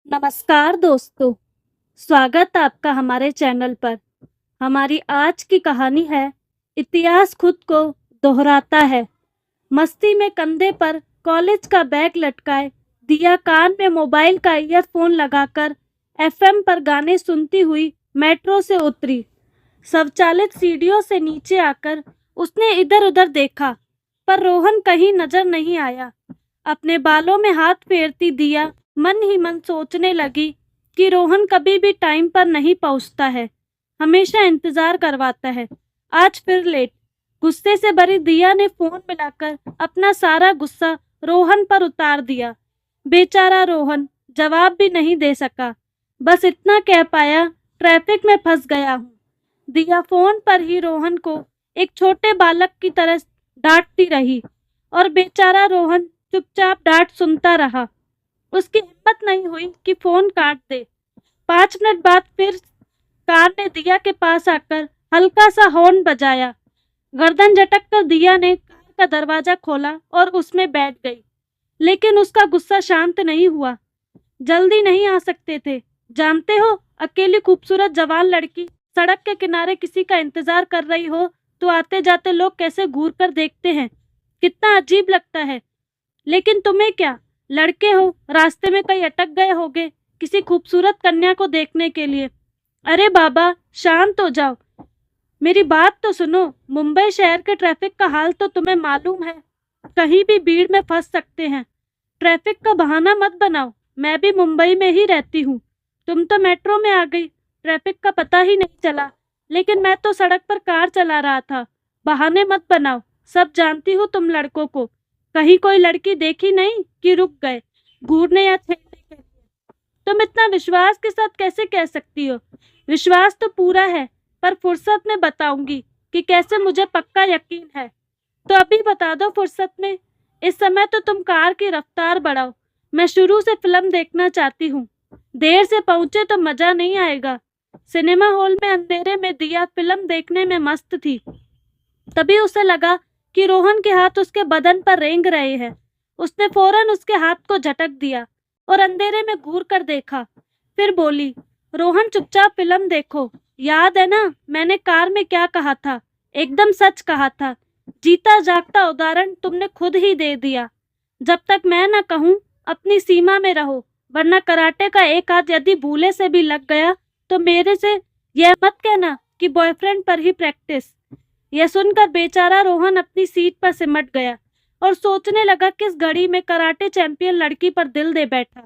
नमस्कार दोस्तों, स्वागत आपका हमारे चैनल पर। हमारी आज की कहानी है इतिहास खुद को दोहराता है। मस्ती में कंधे पर कॉलेज का बैग लटकाए दिया कान में मोबाइल का ईयरफोन लगाकर एफएम पर गाने सुनती हुई मेट्रो से उतरी। स्वचालित सीढ़ियों से नीचे आकर उसने इधर-उधर देखा, पर रोहन कहीं नजर नहीं आया। अपने बालों में हाथ फेरती दिया मन ही मन सोचने लगी कि रोहन कभी भी टाइम पर नहीं पहुंचता है, हमेशा इंतजार करवाता है। आज फिर लेट। गुस्से से भरी दिया ने फोन मिलाकर अपना सारा गुस्सा रोहन पर उतार दिया। बेचारा रोहन जवाब भी नहीं दे सका, बस इतना कह पाया, ट्रैफिक में फंस गया हूँ। दिया फोन पर ही रोहन को एक छोटे बालक की तरह डांटती रही और बेचारा रोहन चुपचाप डांट सुनता रहा। उसकी हिम्मत नहीं हुई कि फोन काट दे। 5 मिनट बाद फिर कार ने दिया के पास आकर हल्का सा हॉर्न बजाया। गर्दन झटक कर दिया ने कार का दरवाजा खोला और उसमें बैठ गई, लेकिन उसका गुस्सा शांत नहीं हुआ। जल्दी नहीं आ सकते थे, जानते हो, अकेली खूबसूरत जवान लड़की सड़क के किनारे किसी का इंतजार कर रही हो तो आते जाते लोग कैसे घूर कर देखते हैं, कितना अजीब लगता है। लेकिन तुम्हें क्या, लड़के हो, रास्ते में कहीं अटक गए होगे किसी खूबसूरत कन्या को देखने के लिए। अरे बाबा, शांत हो जाओ, मेरी बात तो सुनो। मुंबई शहर के ट्रैफिक का हाल तो तुम्हें मालूम है, कहीं भी भीड़ में फंस सकते हैं। ट्रैफिक का बहाना मत बनाओ, मैं भी मुंबई में ही रहती हूँ। तुम तो मेट्रो में आ गई, ट्रैफिक का पता ही नहीं चला, लेकिन मैं तो सड़क पर कार चला रहा था। बहाने मत बनाओ, सब जानती हूँ तुम लड़कों को। कहीं कोई लड़की देखी नहीं कि रुक गए घूरने या छेड़ने के लिए। तुम इतना विश्वास के साथ कैसे कह सकती हो? विश्वास तो पूरा है, पर फुर्सत में बताऊंगी कि कैसे मुझे पक्का यकीन है। तो अभी बता दो फुर्सत में। इस समय तो तुम कार की रफ्तार बढ़ाओ, मैं शुरू से फिल्म देखना चाहती हूँ। देर से पहुंचे तो मजा नहीं आएगा। सिनेमा हॉल में अंधेरे में दिया फिल्म देखने में मस्त थी। तभी उसे लगा कि रोहन के हाथ उसके बदन पर रेंग रहे हैं। उसने फौरन उसके हाथ को झटक दिया और अंधेरे में घूर कर देखा। फिर बोली, रोहन चुपचाप फिल्म देखो, याद है ना मैंने कार में क्या कहा था? एकदम सच कहा था। जीता जागता उदाहरण तुमने खुद ही दे दिया। जब तक मैं ना कहूँ अपनी सीमा में रहो, वरना कराटे का एक हाथ यदि भूले से भी लग गया तो मेरे से यह मत कहना कि बॉयफ्रेंड पर ही प्रैक्टिस। यह सुनकर बेचारा रोहन अपनी सीट पर सिमट गया और सोचने लगा किस घड़ी में कराटे चैंपियन लड़की पर दिल दे बैठा।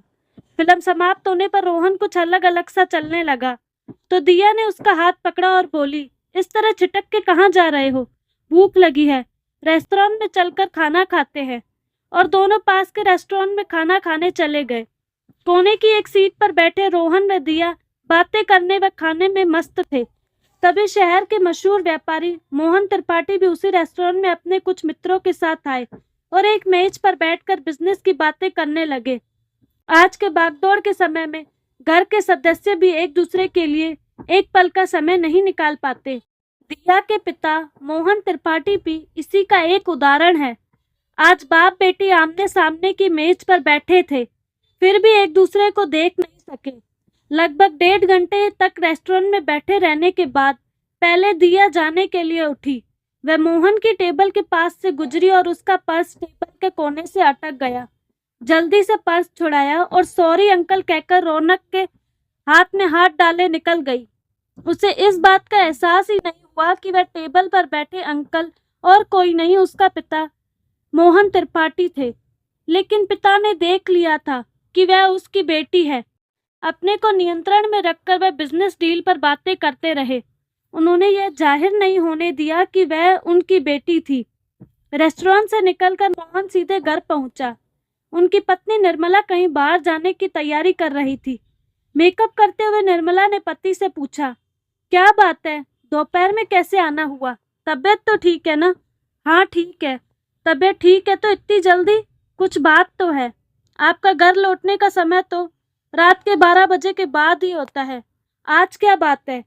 फिल्म समाप्त होने पर रोहन कुछ अलग अलग सा चलने लगा, तो दिया ने उसका हाथ पकड़ा और बोली, इस तरह छिटक के कहाँ जा रहे हो? भूख लगी है, रेस्टोरेंट में चलकर खाना खाते हैं। और दोनों पास के रेस्टोरेंट में खाना खाने चले गए। कोने की एक सीट पर बैठे रोहन व दिया बातें करने व खाने में मस्त थे। तभी शहर के मशहूर व्यापारी मोहन त्रिपाठी भी उसी रेस्टोरेंट में अपने कुछ मित्रों के साथ आए और एक मेज पर बैठकर बिजनेस की बातें करने लगे। आज के भागदौड़ के समय में घर के सदस्य भी एक दूसरे के लिए एक पल का समय नहीं निकाल पाते। दिया के पिता मोहन त्रिपाठी भी इसी का एक उदाहरण है। आज बाप बेटी आमने सामने की मेज पर बैठे थे, फिर भी एक दूसरे को देख नहीं सके। लगभग 1.5 घंटे तक रेस्टोरेंट में बैठे रहने के बाद पहले दिया जाने के लिए उठी। वह मोहन की टेबल के पास से गुजरी और उसका पर्स टेबल के कोने से अटक गया। जल्दी से पर्स छुड़ाया और सॉरी अंकल कहकर रौनक के हाथ में हाथ डाले निकल गई। उसे इस बात का एहसास ही नहीं हुआ कि वह टेबल पर बैठे अंकल और कोई नहीं, उसका पिता मोहन त्रिपाठी थे। लेकिन पिता ने देख लिया था कि वह उसकी बेटी है। अपने को नियंत्रण में रखकर वह बिजनेस डील पर बातें करते रहे। उन्होंने यह जाहिर नहीं होने दिया कि वह उनकी बेटी थी। रेस्टोरेंट से निकलकर मोहन सीधे घर पहुंचा। उनकी पत्नी निर्मला कहीं बाहर जाने की तैयारी कर रही थी। मेकअप करते हुए निर्मला ने पति से पूछा, क्या बात है, दोपहर में कैसे आना हुआ? तबीयत तो ठीक है ना? हाँ ठीक है। तबीयत ठीक है तो इतनी जल्दी? कुछ बात तो है। आपका घर लौटने का समय तो रात के 12 बजे के बाद ही होता है। आज क्या बात है?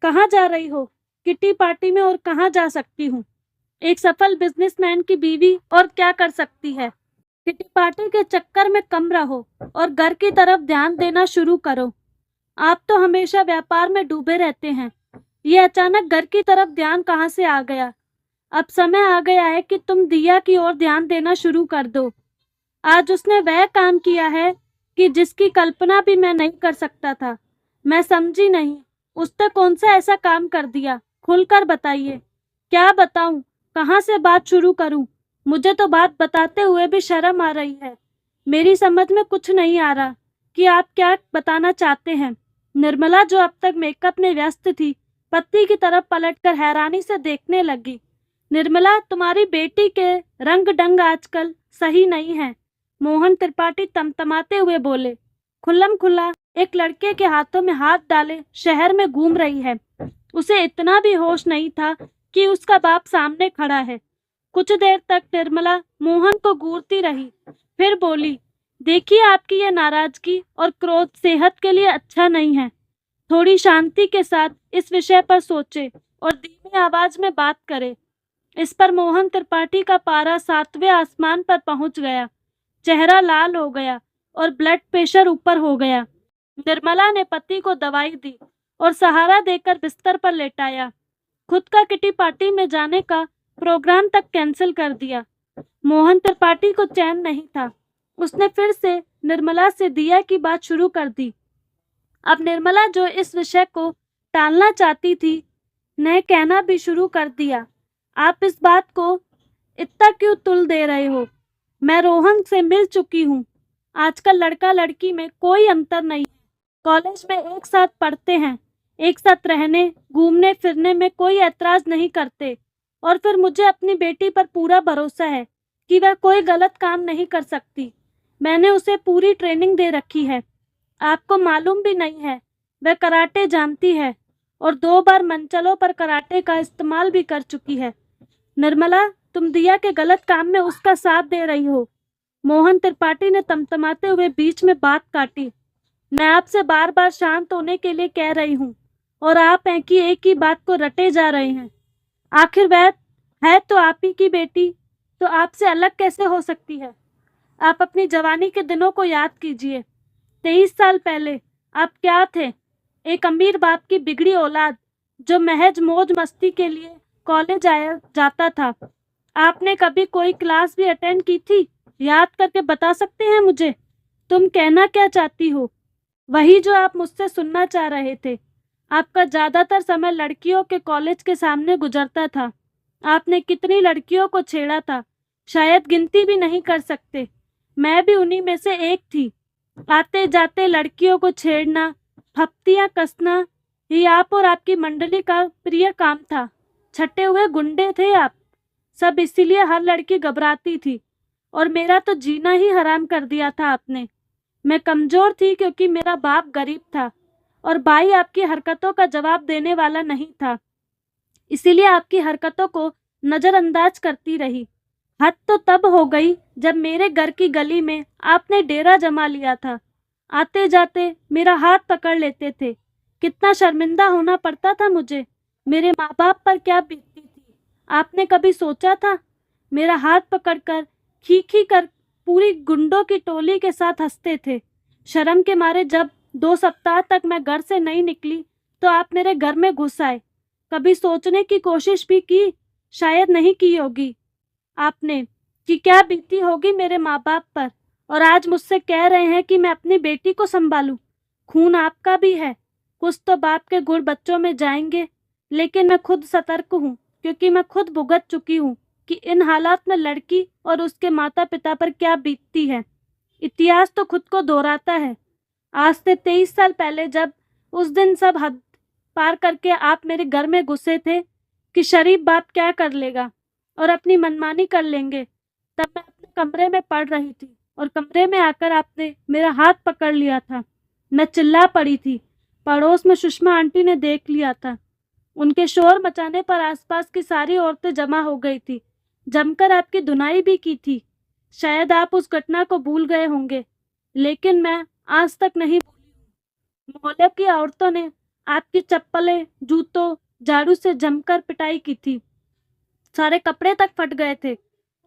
कहाँ जा रही हो? किटी पार्टी में, और कहाँ जा सकती हूँ? एक सफल बिजनेसमैन की बीवी और क्या कर सकती है? किटी पार्टी के चक्कर में कम रहो और घर की तरफ ध्यान देना शुरू करो। आप तो हमेशा व्यापार में डूबे रहते हैं। ये अचानक घर की तरफ ध्यान कहाँ से आ गया? अब समय आ गया है कि तुम दिया की ओर ध्यान देना शुरू कर दो। आज उसने वह काम किया है कि जिसकी कल्पना भी मैं नहीं कर सकता था। मैं समझी नहीं, उसने कौन सा ऐसा काम कर दिया? खुलकर बताइए। क्या बताऊं? कहाँ से बात शुरू करूं? मुझे तो बात बताते हुए भी शर्म आ रही है। मेरी समझ में कुछ नहीं आ रहा कि आप क्या बताना चाहते हैं। निर्मला, जो अब तक मेकअप में व्यस्त थी, पति की तरफ पलटकर हैरानी से देखने लगी। निर्मला, तुम्हारी बेटी के रंग ढंग आजकल सही नहीं है। मोहन त्रिपाठी तमतमाते हुए बोले। खुल्लम खुल्ला एक लड़के के हाथों में हाथ डाले शहर में घूम रही है। उसे इतना भी होश नहीं था कि उसका बाप सामने खड़ा है। कुछ देर तक निर्मला मोहन को घूरती रही, फिर बोली, देखिए, आपकी यह नाराजगी और क्रोध सेहत के लिए अच्छा नहीं है। थोड़ी शांति के साथ इस विषय पर सोचे और धीमी आवाज में बात करे। इस पर मोहन त्रिपाठी का पारा 7वें आसमान पर पहुंच गया। चेहरा लाल हो गया और ब्लड प्रेशर ऊपर हो गया। निर्मला ने पति को दवाई दी और सहारा देकर बिस्तर पर लेटाया। खुद का किटी पार्टी में जाने का प्रोग्राम तक कैंसिल कर दिया। मोहन त्रिपाठी को चैन नहीं था। उसने फिर से निर्मला से दिया की बात शुरू कर दी। अब निर्मला, जो इस विषय को टालना चाहती थी, ने कहना भी शुरू कर दिया। आप इस बात को इतना क्यों तुल दे रहे हो? मैं रोहन से मिल चुकी हूँ। आजकल लड़का लड़की में कोई अंतर नहीं है। कॉलेज में एक साथ पढ़ते हैं, एक साथ रहने घूमने फिरने में कोई ऐतराज नहीं करते। और फिर मुझे अपनी बेटी पर पूरा भरोसा है कि वह कोई गलत काम नहीं कर सकती। मैंने उसे पूरी ट्रेनिंग दे रखी है। आपको मालूम भी नहीं है, वह कराटे जानती है और 2 बार मंचलों पर कराटे का इस्तेमाल भी कर चुकी है। निर्मला, तुम दिया के गलत काम में उसका साथ दे रही हो। मोहन त्रिपाठी ने तमतमाते हुए बीच में बात काटी। मैं आपसे बार बार शांत होने के लिए कह रही हूँ और आप हैं कि एक ही बात को रटे जा रहे हैं। आखिर वह है तो आप ही की बेटी, तो आपसे अलग कैसे हो सकती है? आप अपनी जवानी के दिनों को याद कीजिए। 23 साल पहले आप क्या थे? एक अमीर बाप की बिगड़ी औलाद जो महज मौज मस्ती के लिए कॉलेज आया जाता था। आपने कभी कोई क्लास भी अटेंड की थी? याद करके बता सकते हैं मुझे? तुम कहना क्या चाहती हो? वही जो आप मुझसे सुनना चाह रहे थे। आपका ज्यादातर समय लड़कियों के कॉलेज के सामने गुजरता था। आपने कितनी लड़कियों को छेड़ा था, शायद गिनती भी नहीं कर सकते। मैं भी उन्हीं में से एक थी। आते जाते लड़कियों को छेड़ना, फप्तियां कसना, ये आप और आपकी मंडली का प्रिय काम था। छटे हुए गुंडे थे आप। सब इसीलिए हर लड़की घबराती थी और मेरा तो जीना ही हराम कर दिया था आपने। मैं कमजोर थी क्योंकि मेरा बाप गरीब था और भाई आपकी हरकतों का जवाब देने वाला नहीं था। इसीलिए आपकी हरकतों को नजरअंदाज करती रही। हद तो तब हो गई जब मेरे घर की गली में आपने डेरा जमा लिया था। आते जाते मेरा हाथ पकड़ लेते थे। कितना शर्मिंदा होना पड़ता था मुझे। मेरे माँ बाप पर क्या बीतती थी, आपने कभी सोचा था? मेरा हाथ पकड़कर खी खी कर पूरी गुंडों की टोली के साथ हंसते थे। शर्म के मारे जब 2 सप्ताह तक मैं घर से नहीं निकली तो आप मेरे घर में घुस आए। कभी सोचने की कोशिश भी की? शायद नहीं की होगी आपने कि क्या बीती होगी मेरे माँ बाप पर। और आज मुझसे कह रहे हैं कि मैं अपनी बेटी को संभालूं। खून आपका भी है, कुछ तो बाप के गुण बच्चों में जाएंगे। लेकिन मैं खुद सतर्क हूँ क्योंकि मैं खुद भुगत चुकी हूँ कि इन हालात में लड़की और उसके माता पिता पर क्या बीतती है। इतिहास तो खुद को दोहराता है। आज से 23 साल पहले जब उस दिन सब हद पार करके आप मेरे घर में घुसे थे कि शरीफ बाप क्या कर लेगा और अपनी मनमानी कर लेंगे, तब मैं अपने कमरे में पढ़ रही थी और कमरे में आकर आपने मेरा हाथ पकड़ लिया था। मैं चिल्ला पड़ी थी। पड़ोस में सुषमा आंटी ने देख लिया था। उनके शोर मचाने पर आसपास की सारी औरतें जमा हो गई थी। जमकर आपकी धुनाई भी की थी। शायद आप उस घटना को भूल गए होंगे, लेकिन मैं आज तक नहीं भूली। मोहल्ले की औरतों ने आपकी चप्पलें, जूतों, झाड़ू से जमकर पिटाई की थी। सारे कपड़े तक फट गए थे।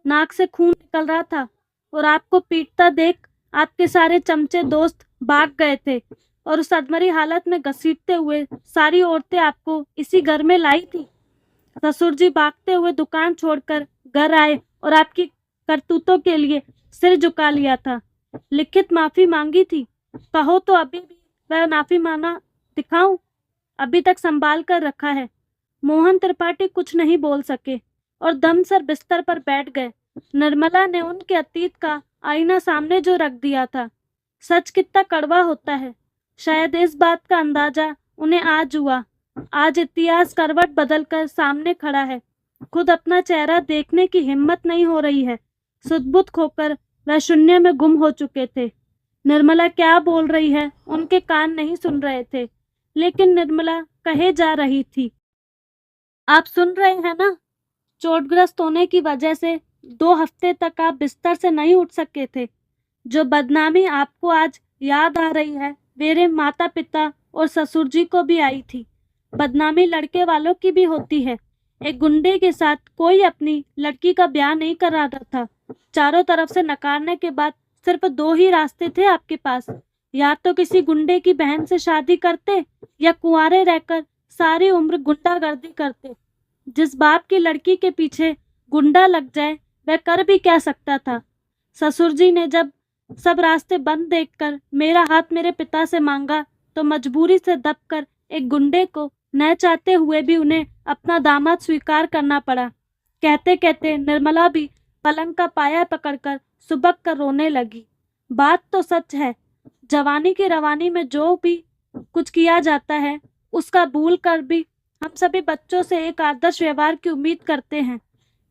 नाक से खून निकल रहा था और आपको पीटता देख आपके सारे चमचे दोस्त भाग गए थे और उस अधमरी हालत में घसीटते हुए सारी औरतें आपको इसी घर में लाई थी। ससुर जी भागते हुए दुकान छोड़कर घर आए और आपकी करतूतों के लिए सिर झुका लिया था, लिखित माफी मांगी थी। कहो तो अभी भी वह माफी माना दिखाऊं? अभी तक संभाल कर रखा है। मोहन त्रिपाठी कुछ नहीं बोल सके और दम सर बिस्तर पर बैठ गए। निर्मला ने उनके अतीत का आईना सामने जो रख दिया था। सच कितना कड़वा होता है, शायद इस बात का अंदाजा उन्हें आज हुआ। आज इतिहास करवट बदलकर सामने खड़ा है। खुद अपना चेहरा देखने की हिम्मत नहीं हो रही है। सुध-बुध खोकर वह शून्य में गुम हो चुके थे। निर्मला क्या बोल रही है उनके कान नहीं सुन रहे थे, लेकिन निर्मला कहे जा रही थी, आप सुन रहे हैं ना? चोटग्रस्त होने की वजह से 2 हफ्ते तक आप बिस्तर से नहीं उठ सके थे। जो बदनामी आपको आज याद आ रही है मेरे माता पिता और ससुर जी को भी आई थी। बदनामी लड़के वालों की भी होती है। एक गुंडे के साथ कोई अपनी लड़की का ब्याह नहीं करा रहा था। चारों तरफ से नकारने के बाद सिर्फ 2 ही रास्ते थे आपके पास, या तो किसी गुंडे की बहन से शादी करते या कुंवारे रहकर सारी उम्र गुंडागर्दी करते। जिस बाप की लड़की के पीछे गुंडा लग जाए वह कर भी क्या सकता था। ससुर जी ने जब सब रास्ते बंद देखकर मेरा हाथ मेरे पिता से मांगा तो मजबूरी से दबकर एक गुंडे को न चाहते हुए भी उन्हें अपना दामाद स्वीकार करना पड़ा। कहते कहते निर्मला भी पलंग का पाया पकड़कर सुबक कर रोने लगी। बात तो सच है, जवानी की रवानी में जो भी कुछ किया जाता है उसका भूल कर भी हम सभी बच्चों से एक आदर्श व्यवहार की उम्मीद करते हैं।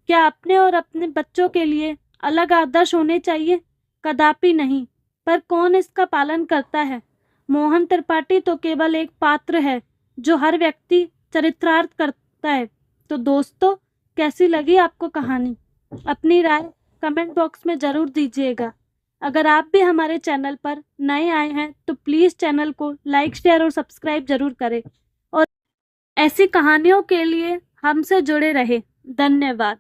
क्या अपने और अपने बच्चों के लिए अलग आदर्श होने चाहिए? कदापि नहीं। पर कौन इसका पालन करता है? मोहन त्रिपाठी तो केवल एक पात्र है जो हर व्यक्ति चरितार्थ करता है। तो दोस्तों, कैसी लगी आपको कहानी? अपनी राय कमेंट बॉक्स में ज़रूर दीजिएगा। अगर आप भी हमारे चैनल पर नए आए हैं तो प्लीज़ चैनल को लाइक, शेयर और सब्सक्राइब जरूर करें और ऐसी कहानियों के लिए हमसे जुड़े रहे। धन्यवाद।